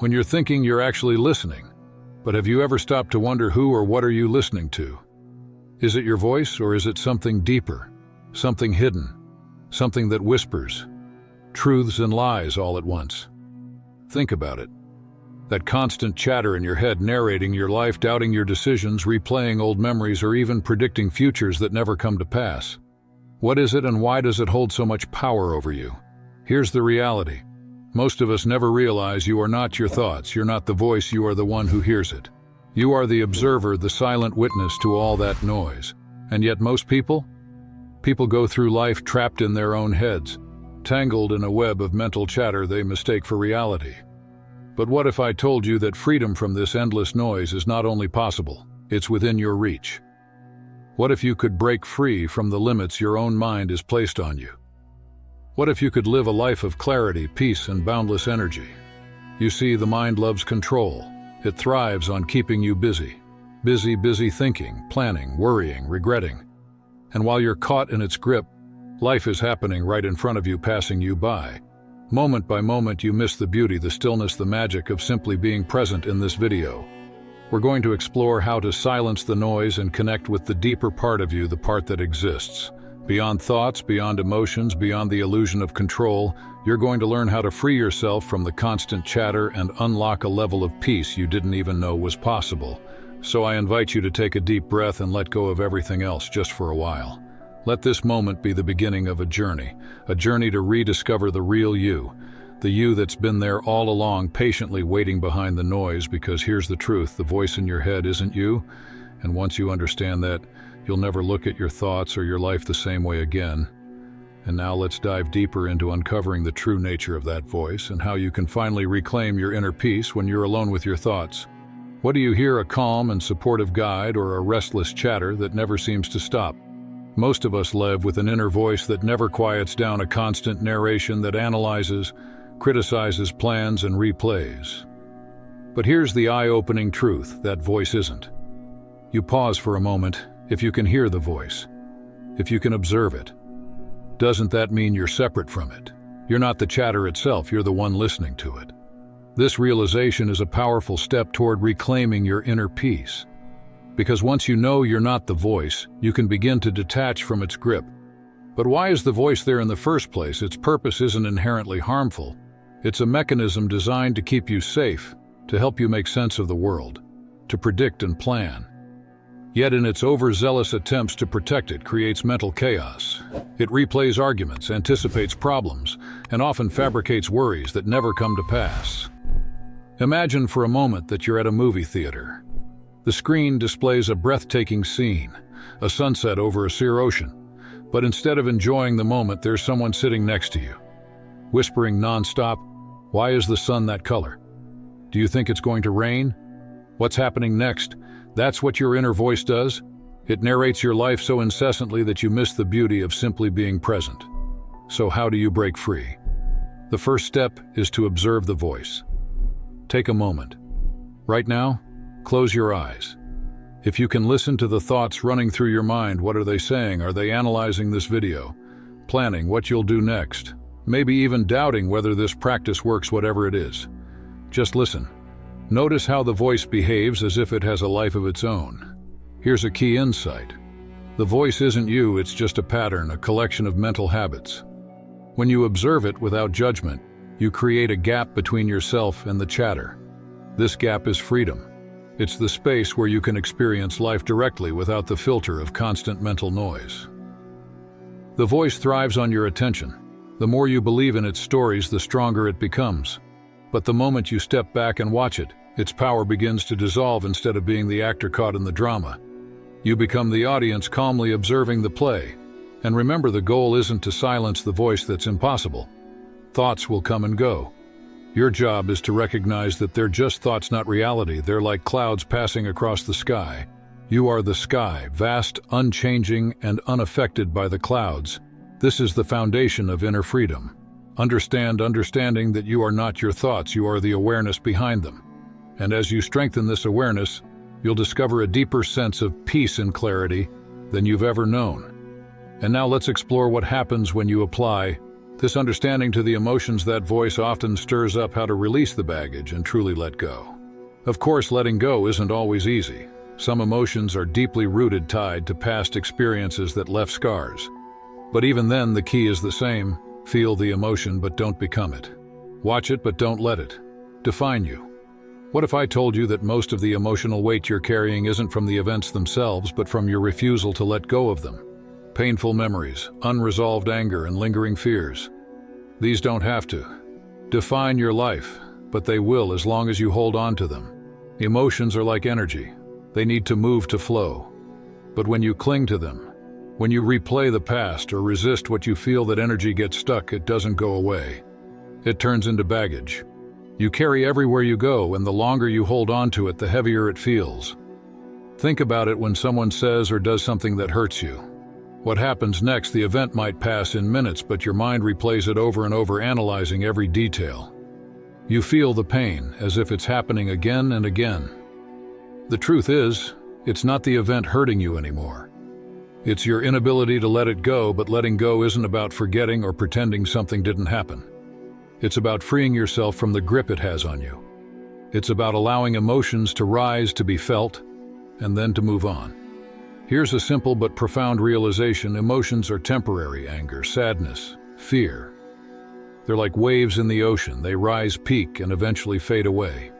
When you're thinking, you're actually listening. But have you ever stopped to wonder who or what are you listening to? Is it your voice, or is it something deeper, something hidden, something that whispers truths and lies all at once? Think about it. That constant chatter in your head, narrating your life, doubting your decisions, replaying old memories, or even predicting futures that never come to pass. What is it, and why does it hold so much power over you? Here's the reality. Most of us never realize you are not your thoughts, you're not the voice, you are the one who hears it. You are the observer, the silent witness to all that noise. And yet most people go through life trapped in their own heads, tangled in a web of mental chatter they mistake for reality. But what if I told you that freedom from this endless noise is not only possible, it's within your reach? What if you could break free from the limits your own mind has placed on you? What if you could live a life of clarity, peace, and boundless energy? You see, the mind loves control. It thrives on keeping you busy. Busy thinking, planning, worrying, regretting. And while you're caught in its grip, life is happening right in front of you, passing you by. Moment by moment, you miss the beauty, the stillness, the magic of simply being present. In this video, we're going to explore how to silence the noise and connect with the deeper part of you, the part that exists. Beyond thoughts, beyond emotions, beyond the illusion of control, you're going to learn how to free yourself from the constant chatter and unlock a level of peace you didn't even know was possible. So I invite you to take a deep breath and let go of everything else just for a while. Let this moment be the beginning of a journey to rediscover the real you, the you that's been there all along, patiently waiting behind the noise. Because here's the truth, the voice in your head isn't you, and once you understand that, you'll never look at your thoughts or your life the same way again. And now let's dive deeper into uncovering the true nature of that voice and how you can finally reclaim your inner peace when you're alone with your thoughts. What do you hear, a calm and supportive guide, or a restless chatter that never seems to stop? Most of us live with an inner voice that never quiets down, a constant narration that analyzes, criticizes, plans, and replays. But here's the eye-opening truth, that voice isn't. You pause for a moment. If you can hear the voice, if you can observe it, doesn't that mean you're separate from it? You're not the chatter itself, you're the one listening to it. This realization is a powerful step toward reclaiming your inner peace. Because once you know you're not the voice, you can begin to detach from its grip. But why is the voice there in the first place? Its purpose isn't inherently harmful. It's a mechanism designed to keep you safe, to help you make sense of the world, to predict and plan. Yet in its overzealous attempts to protect it, creates mental chaos. It replays arguments, anticipates problems, and often fabricates worries that never come to pass. Imagine for a moment that you're at a movie theater. The screen displays a breathtaking scene, a sunset over a clear ocean. But instead of enjoying the moment, there's someone sitting next to you, whispering nonstop, "Why is the sun that color? Do you think it's going to rain? What's happening next?" That's what your inner voice does. It narrates your life so incessantly that you miss the beauty of simply being present. So how do you break free? The first step is to observe the voice. Take a moment. Right now, close your eyes. If you can listen to the thoughts running through your mind, what are they saying? Are they analyzing this video? Planning what you'll do next? Maybe even doubting whether this practice works, whatever it is. Just listen. Notice how the voice behaves as if it has a life of its own. Here's a key insight. The voice isn't you, it's just a pattern, a collection of mental habits. When you observe it without judgment, you create a gap between yourself and the chatter. This gap is freedom. It's the space where you can experience life directly without the filter of constant mental noise. The voice thrives on your attention. The more you believe in its stories, the stronger it becomes. But the moment you step back and watch it, its power begins to dissolve. Instead of being the actor caught in the drama, you become the audience, calmly observing the play. And remember, the goal isn't to silence the voice. That's impossible. Thoughts will come and go. Your job is to recognize that they're just thoughts, not reality. They're like clouds passing across the sky. You are the sky, vast, unchanging, and unaffected by the clouds. This is the foundation of inner freedom. Understanding that you are not your thoughts, you are the awareness behind them. And as you strengthen this awareness, you'll discover a deeper sense of peace and clarity than you've ever known. And now let's explore what happens when you apply This understanding to the emotions that voice often stirs up how to release the baggage and truly let go. Of course, letting go isn't always easy. Some emotions are deeply rooted, tied to past experiences that left scars. But even then, the key is the same. Feel the emotion, but don't become it. Watch it, but don't let it define you. What if I told you that most of the emotional weight you're carrying isn't from the events themselves, but from your refusal to let go of them? Painful memories, unresolved anger, and lingering fears. These don't have to define your life, but they will as long as you hold on to them. Emotions are like energy. They need to move to flow. But when you cling to them, when you replay the past or resist what you feel, that energy gets stuck, it doesn't go away. It turns into baggage. You carry everywhere you go, and the longer you hold on to it, the heavier it feels. Think about it when someone says or does something that hurts you. What happens next? The event might pass in minutes, but your mind replays it over and over, analyzing every detail. You feel the pain as if it's happening again and again. The truth is, it's not the event hurting you anymore. It's your inability to let it go, but letting go isn't about forgetting or pretending something didn't happen. It's about freeing yourself from the grip it has on you. It's about allowing emotions to rise, to be felt, and then to move on. Here's a simple but profound realization: emotions are temporary. Anger, sadness, fear. They're like waves in the ocean. They rise, peak, and eventually fade away.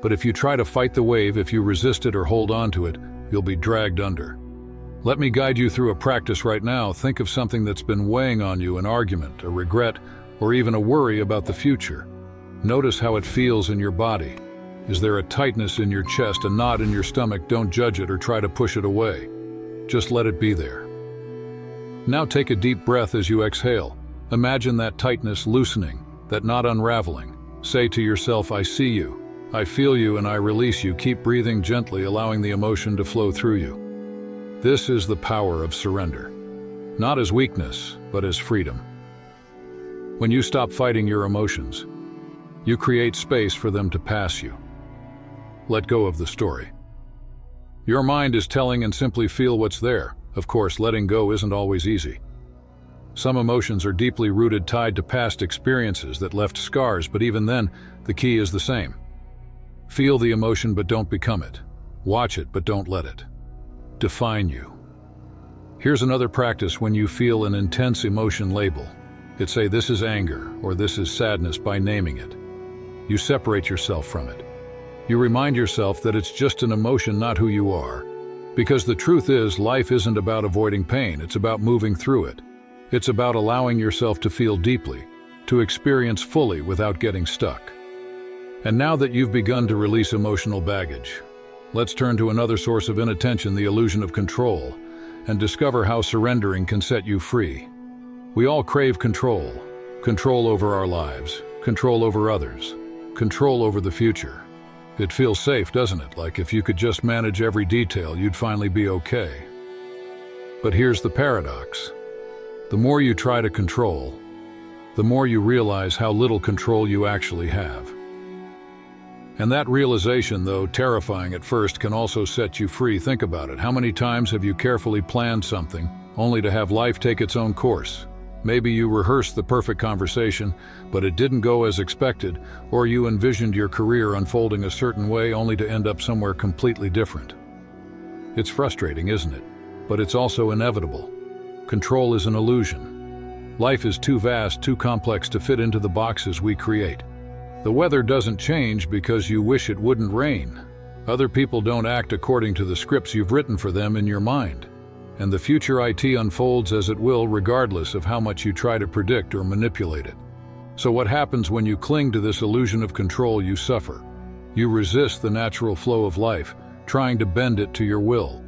But if you try to fight the wave, if you resist it or hold on to it, you'll be dragged under. Let me guide you through a practice right now. Think of something that's been weighing on you: an argument, a regret, or even a worry about the future. Notice how it feels in your body. Is there a tightness in your chest, a knot in your stomach? Don't judge it or try to push it away. Just let it be there. Now take a deep breath as you exhale. Imagine that tightness loosening, that knot unraveling. Say to yourself, I see you, I feel you, and I release you. Keep breathing gently, allowing the emotion to flow through you. This is the power of surrender. Not as weakness, but as freedom. When you stop fighting your emotions, you create space for them to pass you. Let go of the story. Your mind is telling, and simply feel what's there. Of course, letting go isn't always easy. Some emotions are deeply rooted, tied to past experiences that left scars, but even then, the key is the same. Feel the emotion, but don't become it. Watch it, but don't let it define you. Here's another practice. When you feel an intense emotion, label it. Say, this is anger, or this is sadness, by naming it. You separate yourself from it. You remind yourself that it's just an emotion, not who you are. Because the truth is, life isn't about avoiding pain, it's about moving through it. It's about allowing yourself to feel deeply, to experience fully without getting stuck. And now that you've begun to release emotional baggage, let's turn to another source of inattention, the illusion of control, and discover how surrendering can set you free. We all crave control. Control over our lives, control over others, control over the future. It feels safe, doesn't it? Like if you could just manage every detail, you'd finally be okay. But here's the paradox. The more you try to control, the more you realize how little control you actually have. And that realization, though terrifying at first, can also set you free. Think about it. How many times have you carefully planned something, only to have life take its own course? Maybe you rehearsed the perfect conversation, but it didn't go as expected, or you envisioned your career unfolding a certain way, only to end up somewhere completely different. It's frustrating, isn't it? But it's also inevitable. Control is an illusion. Life is too vast, too complex to fit into the boxes we create. The weather doesn't change because you wish it wouldn't rain. Other people don't act according to the scripts you've written for them in your mind. And the future unfolds as it will, regardless of how much you try to predict or manipulate it. So what happens when you cling to this illusion of control? You suffer. You resist the natural flow of life, trying to bend it to your will.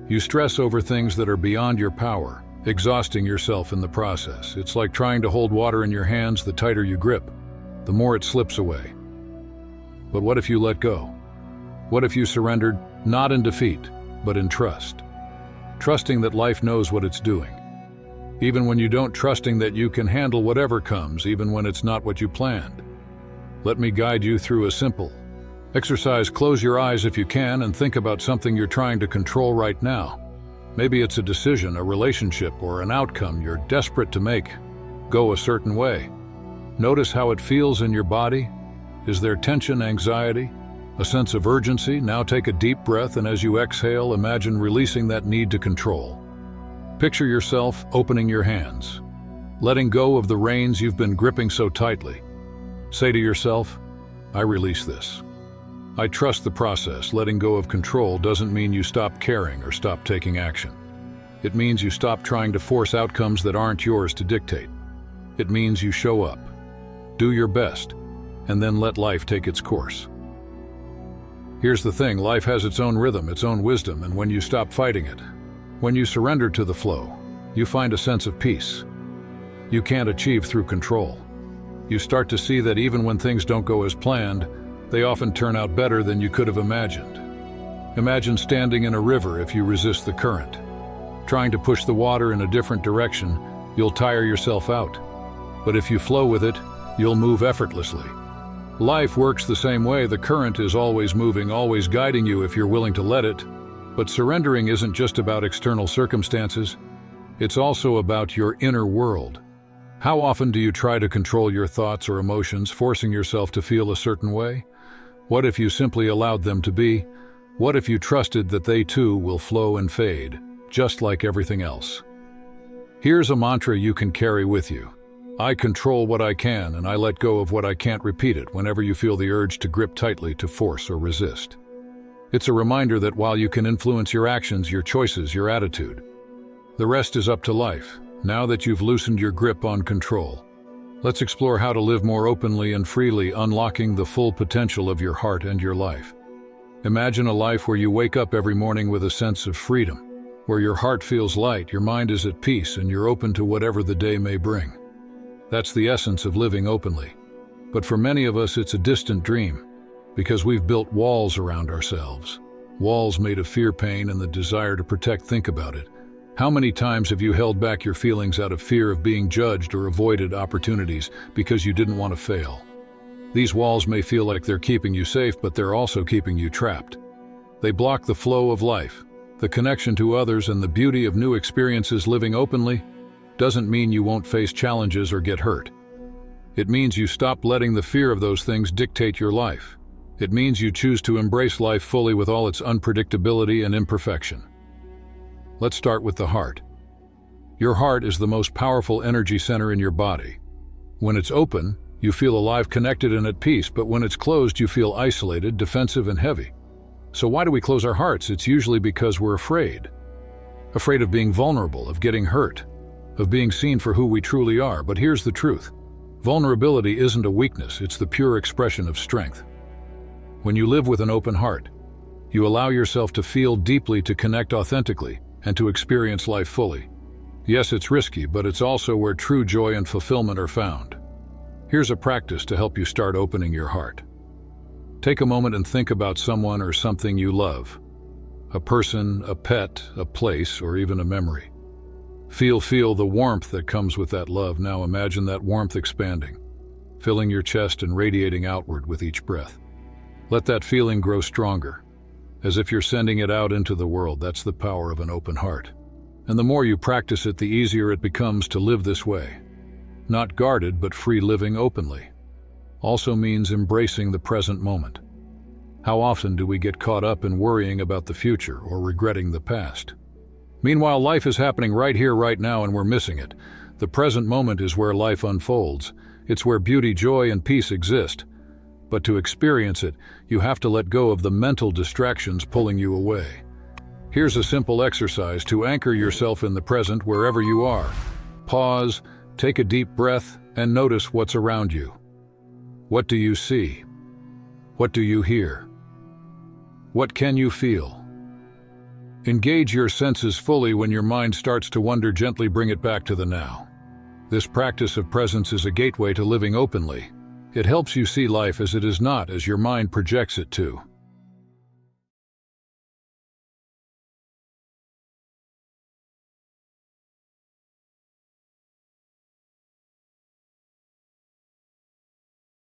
You stress over things that are beyond your power, exhausting yourself in the process. It's like trying to hold water in your hands. The tighter you grip, the more it slips away. But what if you let go? What if you surrendered, not in defeat, but in trust? Trusting that life knows what it's doing. Even when you don't, trusting that you can handle whatever comes, even when it's not what you planned. Let me guide you through a simple exercise. Close your eyes if you can and think about something you're trying to control right now. Maybe it's a decision, a relationship, or an outcome you're desperate to make. go a certain way. Notice how it feels in your body. Is there tension, anxiety, a sense of urgency? Now take a deep breath, and as you exhale, imagine releasing that need to control. Picture yourself opening your hands, letting go of the reins you've been gripping so tightly. Say to yourself, I release this. I trust the process. Letting go of control doesn't mean you stop caring or stop taking action. It means you stop trying to force outcomes that aren't yours to dictate. It means you show up, do your best, and then let life take its course. Here's the thing, life has its own rhythm, its own wisdom, and when you stop fighting it, when you surrender to the flow, you find a sense of peace you can't achieve through control. You start to see that even when things don't go as planned, they often turn out better than you could have imagined. Imagine standing in a river. If you resist the current, trying to push the water in a different direction, you'll tire yourself out. But if you flow with it, you'll move effortlessly. Life works the same way. The current is always moving, always guiding you if you're willing to let it. But surrendering isn't just about external circumstances. It's also about your inner world. How often do you try to control your thoughts or emotions, forcing yourself to feel a certain way? What if you simply allowed them to be? What if you trusted that they too will flow and fade, just like everything else? Here's a mantra you can carry with you. I control what I can, and I let go of what I can't. Repeat it whenever you feel the urge to grip tightly, to force or resist. It's a reminder that while you can influence your actions, your choices, your attitude, the rest is up to life. Now that you've loosened your grip on control, let's explore how to live more openly and freely, unlocking the full potential of your heart and your life. Imagine a life where you wake up every morning with a sense of freedom, where your heart feels light, your mind is at peace, and you're open to whatever the day may bring. That's the essence of living openly. But for many of us, it's a distant dream, because we've built walls around ourselves. Walls made of fear, pain, and the desire to protect. Think about it. How many times have you held back your feelings out of fear of being judged or avoided opportunities because you didn't want to fail? These walls may feel like they're keeping you safe, but they're also keeping you trapped. They block the flow of life, the connection to others, and the beauty of new experiences. Living openly doesn't mean you won't face challenges or get hurt. It means you stop letting the fear of those things dictate your life. It means you choose to embrace life fully with all its unpredictability and imperfection. Let's start with the heart. Your heart is the most powerful energy center in your body. When it's open, you feel alive, connected, and at peace, but when it's closed, you feel isolated, defensive, and heavy. So why do we close our hearts? It's usually because we're afraid. Afraid of being vulnerable, of getting hurt, of being seen for who we truly are. But here's the truth. Vulnerability isn't a weakness, it's the pure expression of strength. When you live with an open heart, you allow yourself to feel deeply, to connect authentically, and to experience life fully. Yes, it's risky, but it's also where true joy and fulfillment are found. Here's a practice to help you start opening your heart. Take a moment and think about someone or something you love. A person, a pet, a place, or even a memory. Feel the warmth that comes with that love. Now imagine that warmth expanding, filling your chest and radiating outward with each breath. Let that feeling grow stronger, as if you're sending it out into the world. That's the power of an open heart. And the more you practice it, the easier it becomes to live this way. Not guarded, but free. Living openly also means embracing the present moment. How often do we get caught up in worrying about the future or regretting the past? Meanwhile, life is happening right here, right now, and we're missing it. The present moment is where life unfolds. It's where beauty, joy, and peace exist. But to experience it, you have to let go of the mental distractions pulling you away. Here's a simple exercise to anchor yourself in the present wherever you are. Pause, take a deep breath, and notice what's around you. What do you see? What do you hear? What can you feel? Engage your senses fully. When your mind starts to wander, gently bring it back to the now. This practice of presence is a gateway to living openly. It helps you see life as it is, not as your mind projects it to.